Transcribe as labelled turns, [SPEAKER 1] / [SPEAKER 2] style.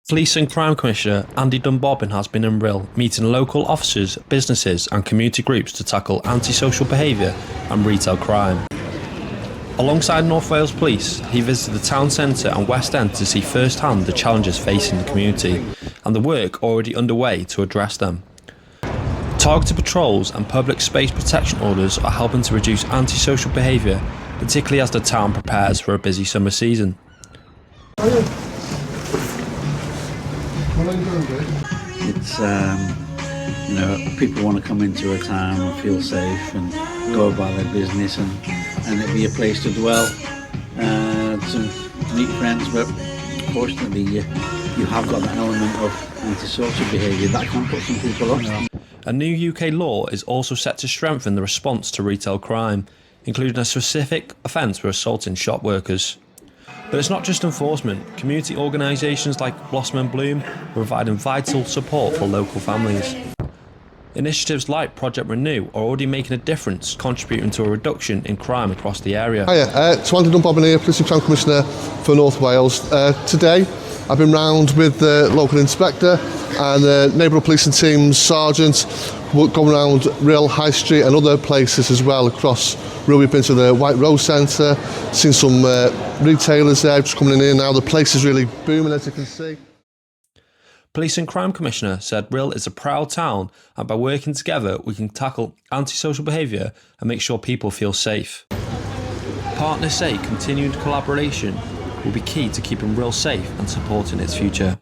[SPEAKER 1] Police and Crime Commissioner Andy Dunbobbin has been in Rhyl, meeting local officers, businesses and community groups to tackle antisocial behaviour and retail crime. Alongside North Wales Police, he visited the town centre and West End to see firsthand the challenges facing the community and the work already underway to address them. Targeted patrols and public space protection orders are helping to reduce antisocial behaviour, particularly as the town prepares for a busy summer season.
[SPEAKER 2] It's, people want to come into a town and feel safe and go about their business and it be a place to dwell, to meet friends, but fortunately you have got that element of antisocial behaviour that can put some people off.
[SPEAKER 1] A new UK law is also set to strengthen the response to retail crime, including a specific offence for assaulting shop workers. But it's not just enforcement. Community organisations like Blossom and Bloom are providing vital support for local families. Initiatives like Project Renew are already making a difference, contributing to a reduction in crime across the area.
[SPEAKER 3] Hiya, it's Andy Dunbobbin here, Police and Crime Commissioner for North Wales. Today I've been round with the local inspector and the neighbourhood policing team's sergeant. We're going around Rhyl High Street and other places as well across Rhyl. We've been to the White Rose Centre, seen some retailers there just coming in now. The place is really booming, as you can see.
[SPEAKER 1] Police and Crime Commissioner said Rhyl is a proud town, and by working together we can tackle antisocial behaviour and make sure people feel safe. Partners say continued collaboration will be key to keeping Rhyl safe and supporting its future.